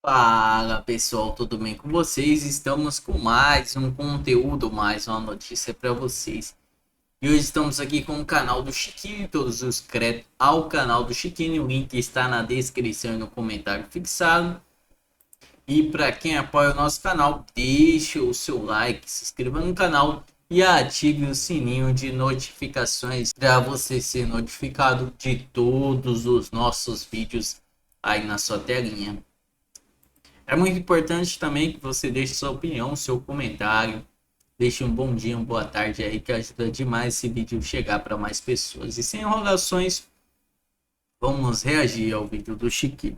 Fala pessoal, tudo bem com vocês? Estamos com mais um conteúdo, mais uma notícia para vocês. E hoje estamos aqui com o canal do Chiquinho, todos os créditos ao canal do Chiquinho. O link está na descrição e no comentário fixado. E para quem apoia o nosso canal, deixe o seu like, se inscreva no canal e ative o sininho de notificações para você ser notificado de todos os nossos vídeos aí na sua telinha. É muito importante também que você deixe sua opinião, seu comentário. Deixe um bom dia, uma boa tarde aí, que ajuda demais esse vídeo chegar para mais pessoas. E sem enrolações, vamos reagir ao vídeo do Chiquinho.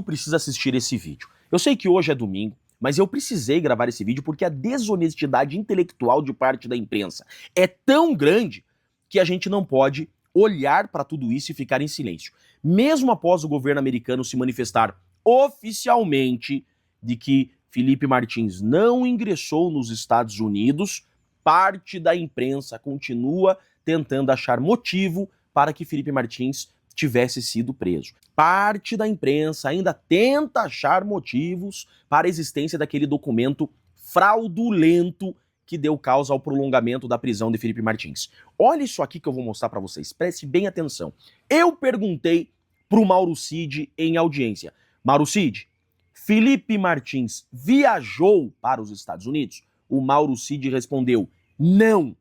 Precisa assistir esse vídeo. Eu sei que hoje é domingo, mas eu precisei gravar esse vídeo porque a desonestidade intelectual de parte da imprensa é tão grande que a gente não pode olhar para tudo isso e ficar em silêncio. Mesmo após o governo americano se manifestar oficialmente de que Felipe Martins não ingressou nos Estados Unidos, parte da imprensa continua tentando achar motivo para que Felipe Martins tivesse sido preso. Parte da imprensa ainda tenta achar motivos para a existência daquele documento fraudulento que deu causa ao prolongamento da prisão de Felipe Martins. Olha isso aqui que eu vou mostrar para vocês, preste bem atenção. Eu perguntei pro Mauro Cid em audiência: Mauro Cid, Felipe Martins viajou para os Estados Unidos? O Mauro Cid respondeu: não.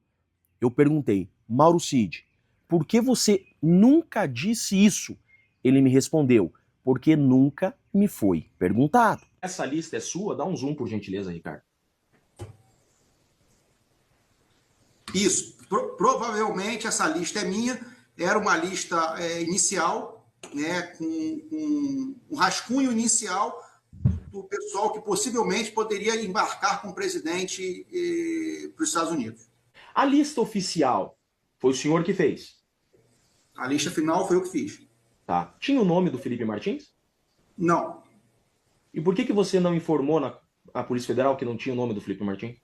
Eu perguntei: Mauro Cid, por que você nunca disse isso? Ele me respondeu: porque nunca me foi perguntado. Essa lista é sua? Dá um zoom, por gentileza, Ricardo. Isso. Provavelmente essa lista é minha. Era uma lista inicial, né, com um rascunho inicial do pessoal que possivelmente poderia embarcar com o presidente para os Estados Unidos. A lista oficial foi o senhor que fez? A lista final foi eu que fiz. Tá. Tinha o nome do Felipe Martins? Não. E por que você não informou a Polícia Federal que não tinha o nome do Felipe Martins?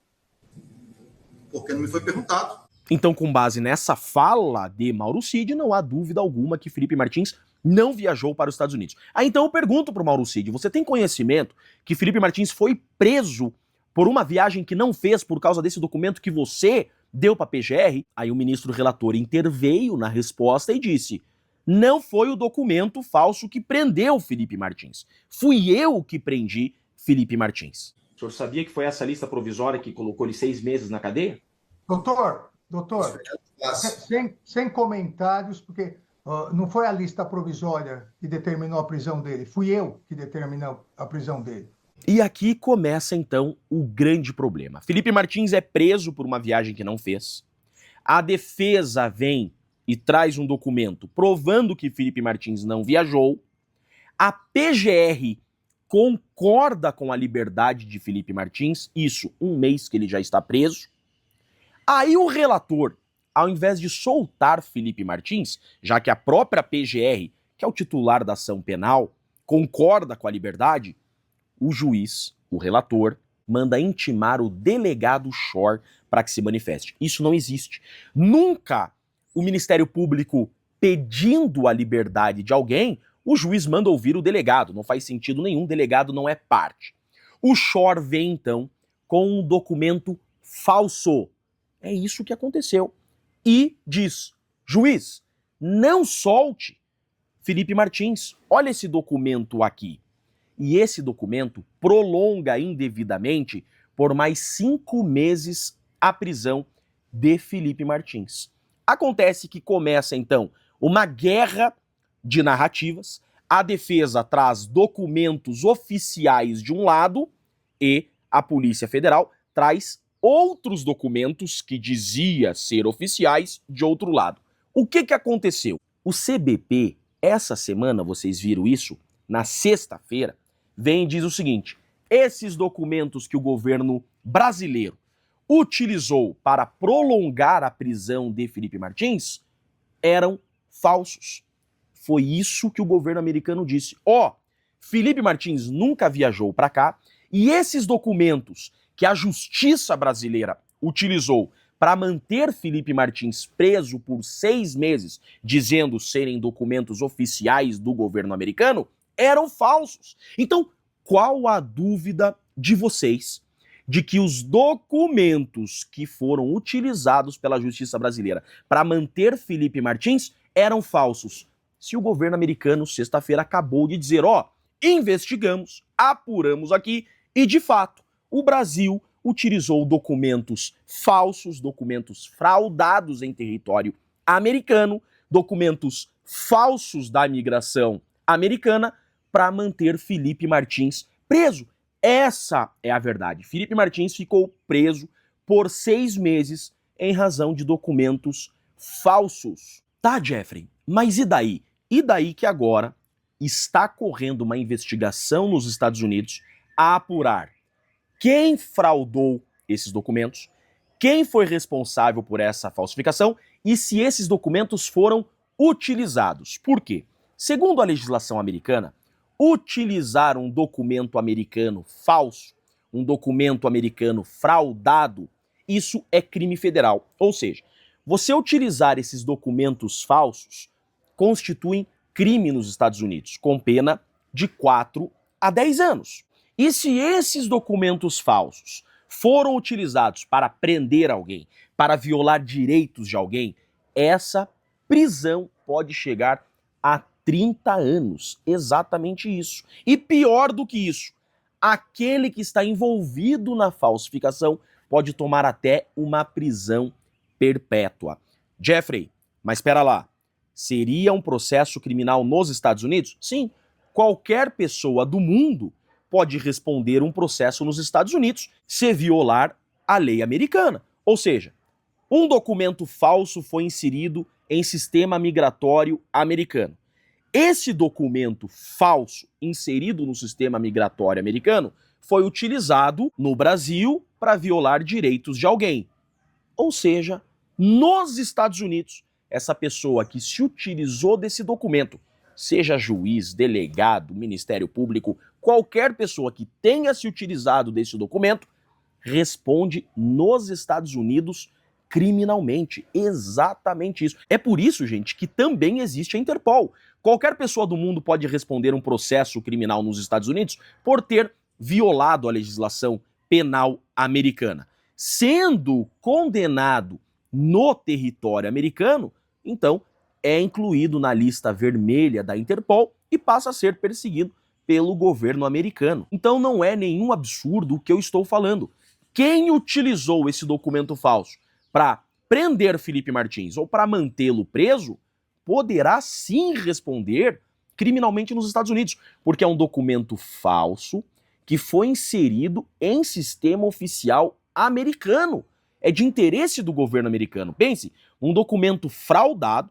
Porque não me foi perguntado. Então, com base nessa fala de Mauro Cid, não há dúvida alguma que Felipe Martins não viajou para os Estados Unidos. Então eu pergunto para o Mauro Cid: você tem conhecimento que Felipe Martins foi preso por uma viagem que não fez por causa desse documento que você deu para a PGR? Aí o ministro relator interveio na resposta e disse: não foi o documento falso que prendeu Felipe Martins. Fui eu que prendi Felipe Martins. O senhor sabia que foi essa lista provisória que colocou ele 6 meses na cadeia? Doutor, sem comentários, porque não foi a lista provisória que determinou a prisão dele, fui eu que determinou a prisão dele. E aqui começa então o grande problema. Felipe Martins é preso por uma viagem que não fez. A defesa vem e traz um documento provando que Felipe Martins não viajou. A PGR concorda com a liberdade de Felipe Martins, isso 1 mês que ele já está preso. Aí o relator, ao invés de soltar Felipe Martins, já que a própria PGR, que é o titular da ação penal, concorda com a liberdade, o juiz, o relator, manda intimar o delegado Shor para que se manifeste. Isso não existe. Nunca o Ministério Público pedindo a liberdade de alguém, o juiz manda ouvir o delegado. Não faz sentido nenhum, o delegado não é parte. O Shor vem então com um documento falso. É isso que aconteceu. E diz: juiz, não solte Felipe Martins. Olha esse documento aqui. E esse documento prolonga indevidamente por mais 5 meses a prisão de Felipe Martins. Acontece que começa então uma guerra de narrativas. A defesa traz documentos oficiais de um lado e a Polícia Federal traz outros documentos que dizia ser oficiais de outro lado. O que aconteceu? O CBP, essa semana, vocês viram isso, na sexta-feira, vem e diz o seguinte: esses documentos que o governo brasileiro utilizou para prolongar a prisão de Felipe Martins eram falsos. Foi isso que o governo americano disse. Felipe Martins nunca viajou para cá e esses documentos que a justiça brasileira utilizou para manter Felipe Martins preso por 6 meses, dizendo serem documentos oficiais do governo americano, eram falsos. Então, qual a dúvida de vocês de que os documentos que foram utilizados pela justiça brasileira para manter Felipe Martins eram falsos? Se o governo americano, sexta-feira, acabou de dizer, investigamos, apuramos aqui e, de fato, o Brasil utilizou documentos falsos, documentos fraudados em território americano, documentos falsos da imigração americana para manter Felipe Martins preso. Essa é a verdade. Felipe Martins ficou preso por 6 meses em razão de documentos falsos. Tá, Jeffrey, mas e daí? E daí que agora está correndo uma investigação nos Estados Unidos a apurar quem fraudou esses documentos, quem foi responsável por essa falsificação e se esses documentos foram utilizados. Por quê? Segundo a legislação americana, utilizar um documento americano falso, um documento americano fraudado, isso é crime federal. Ou seja, você utilizar esses documentos falsos constitui crime nos Estados Unidos, com pena de 4 a 10 anos. E se esses documentos falsos foram utilizados para prender alguém, para violar direitos de alguém, essa prisão pode chegar a 30 anos. Exatamente isso. E pior do que isso, aquele que está envolvido na falsificação pode tomar até uma prisão perpétua. Jeffrey, mas espera lá. Seria um processo criminal nos Estados Unidos? Sim. Qualquer pessoa do mundo pode responder um processo nos Estados Unidos se violar a lei americana. Ou seja, um documento falso foi inserido em sistema migratório americano. Esse documento falso inserido no sistema migratório americano foi utilizado no Brasil para violar direitos de alguém. Ou seja, nos Estados Unidos, essa pessoa que se utilizou desse documento, seja juiz, delegado, Ministério Público, qualquer pessoa que tenha se utilizado desse documento, responde nos Estados Unidos criminalmente. Exatamente isso. É por isso, gente, que também existe a Interpol. Qualquer pessoa do mundo pode responder um processo criminal nos Estados Unidos por ter violado a legislação penal americana. Sendo condenado no território americano, então é incluído na lista vermelha da Interpol e passa a ser perseguido pelo governo americano. Então não é nenhum absurdo o que eu estou falando. Quem utilizou esse documento falso para prender Felipe Martins ou para mantê-lo preso, poderá sim responder criminalmente nos Estados Unidos, porque é um documento falso que foi inserido em sistema oficial americano. É de interesse do governo americano. Pense, um documento fraudado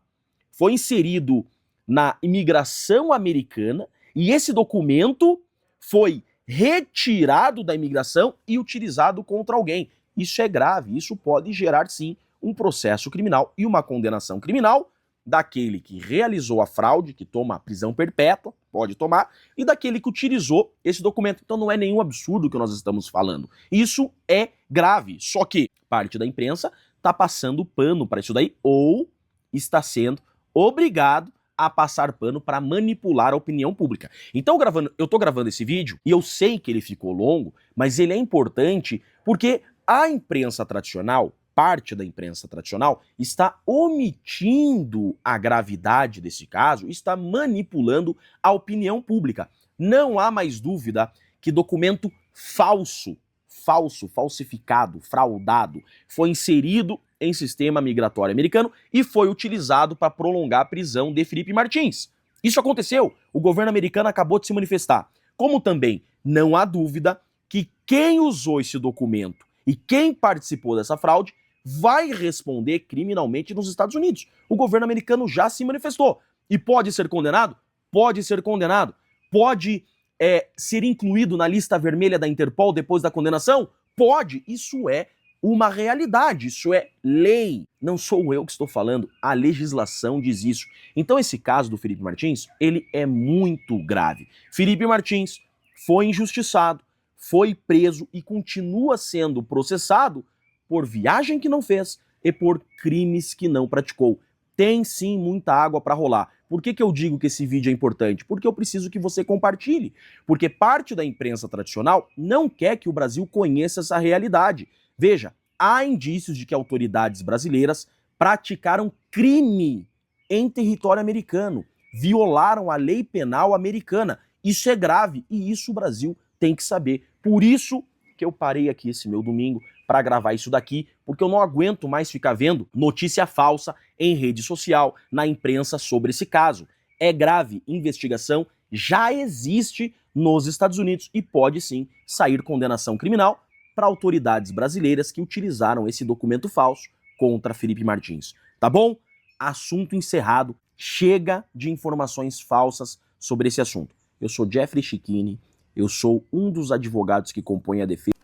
foi inserido na imigração americana e esse documento foi retirado da imigração e utilizado contra alguém. Isso é grave, isso pode gerar sim um processo criminal e uma condenação criminal daquele que realizou a fraude, que toma prisão perpétua, pode tomar, e daquele que utilizou esse documento. Então não é nenhum absurdo que nós estamos falando. Isso é grave, só que parte da imprensa está passando pano para isso daí ou está sendo obrigado a passar pano para manipular a opinião pública. Então eu estou gravando esse vídeo e eu sei que ele ficou longo, mas ele é importante porque a imprensa tradicional, parte da imprensa tradicional, está omitindo a gravidade desse caso, está manipulando a opinião pública. Não há mais dúvida que documento falsificado, fraudado, foi inserido em sistema migratório americano e foi utilizado para prolongar a prisão de Felipe Martins. Isso aconteceu, o governo americano acabou de se manifestar. Como também não há dúvida que quem usou esse documento e quem participou dessa fraude vai responder criminalmente nos Estados Unidos. O governo americano já se manifestou. E pode ser condenado? Pode ser condenado. Pode ser incluído na lista vermelha da Interpol depois da condenação? Pode. Isso é uma realidade, isso é lei. Não sou eu que estou falando, a legislação diz isso. Então esse caso do Felipe Martins, ele é muito grave. Felipe Martins foi injustiçado, foi preso e continua sendo processado por viagem que não fez e por crimes que não praticou. Tem sim muita água para rolar. Por que eu digo que esse vídeo é importante? Porque eu preciso que você compartilhe. Porque parte da imprensa tradicional não quer que o Brasil conheça essa realidade. Veja, há indícios de que autoridades brasileiras praticaram crime em território americano, violaram a lei penal americana. Isso é grave e isso o Brasil tem que saber. Por isso que eu parei aqui esse meu domingo para gravar isso daqui, porque eu não aguento mais ficar vendo notícia falsa em rede social, na imprensa sobre esse caso. É grave, investigação já existe nos Estados Unidos e pode sim sair condenação criminal para autoridades brasileiras que utilizaram esse documento falso contra Felipe Martins. Tá bom? Assunto encerrado. Chega de informações falsas sobre esse assunto. Eu sou Jeffrey Chiquini, eu sou um dos advogados que compõem a defesa.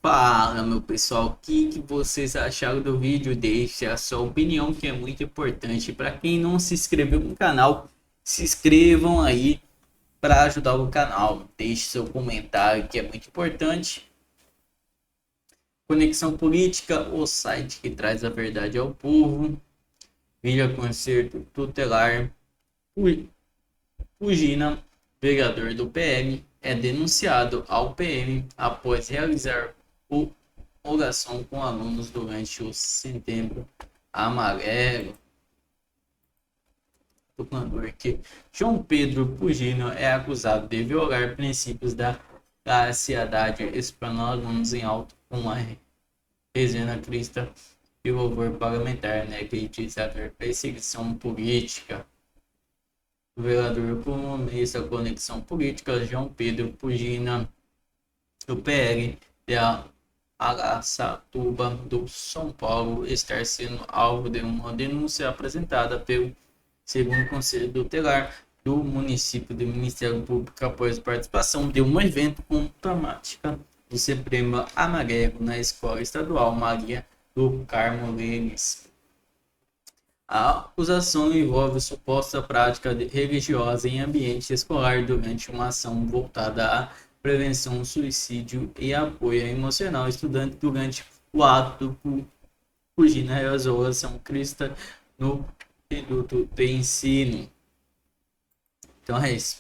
Fala, meu pessoal, o que vocês acharam do vídeo? Deixe a sua opinião, que é muito importante. Para quem não se inscreveu no canal, se inscrevam aí para ajudar o canal. Deixe seu comentário, que é muito importante. Conexão Política, o site que traz a verdade ao povo. Vídeo concerto tutelar. Fugina, vereador do PM, é denunciado ao PM após realizar oração com alunos durante o Setembro Amarelo. Tô falando aqui. João Pedro Fugino é acusado de violar princípios da sociedade explorando alunos em alto com a Resina Crista e louvor parlamentar, né, que diz haver perseguição política. O vereador comunista Conexão Política, João Pedro Fugina, do PL de Araçatuba, do São Paulo, estar sendo alvo de uma denúncia apresentada pelo segundo Conselho Tutelar do município do Ministério Público após participação de um evento com temática do Setembro Amarelo na Escola Estadual Maria do Carmo Leles. A acusação envolve suposta prática religiosa em ambiente escolar durante uma ação voltada à prevenção, suicídio e apoio emocional ao estudante durante o ato Fugina realizou a ação cristã no reduto de ensino. Então é isso.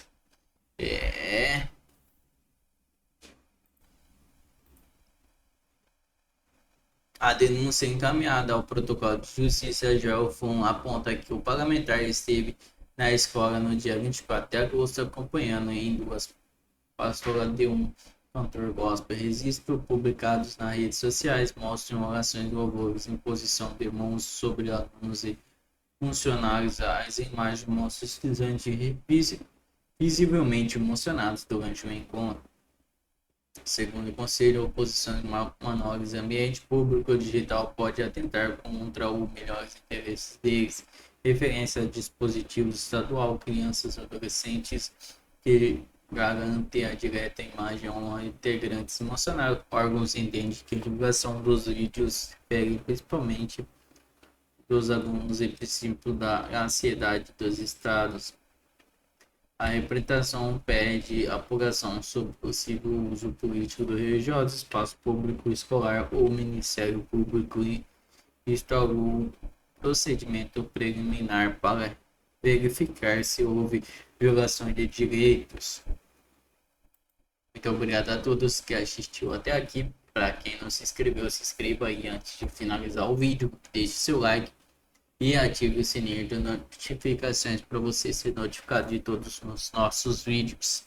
A denúncia encaminhada ao protocolo de justiça de Alfon aponta que o parlamentar esteve na escola no dia 24 de agosto acompanhando em duas pastoras de um cantor gospel. Registros publicados nas redes sociais mostram orações de louvores, imposição de mãos sobre alunos e funcionários. As imagens mostram estudantes visivelmente emocionados durante o encontro. Segundo o Conselho, a oposição de menores em ambiente público ou digital pode atentar contra os melhores interesses deles. Referência a dispositivos estadual, crianças e adolescentes que garante a direta imagem a integrantes emocionais. Órgãos entendem que a divulgação dos vídeos refere principalmente dos alunos e princípio da ansiedade dos estados. A representação pede apuração sobre possível uso político do religioso, espaço público escolar ou Ministério Público e instaurou procedimento preliminar para verificar se houve violação de direitos. Muito obrigado a todos que assistiu até aqui. Para quem não se inscreveu, se inscreva aí antes de finalizar o vídeo. Deixe seu like e ative o sininho de notificações para você ser notificado de todos os nossos vídeos.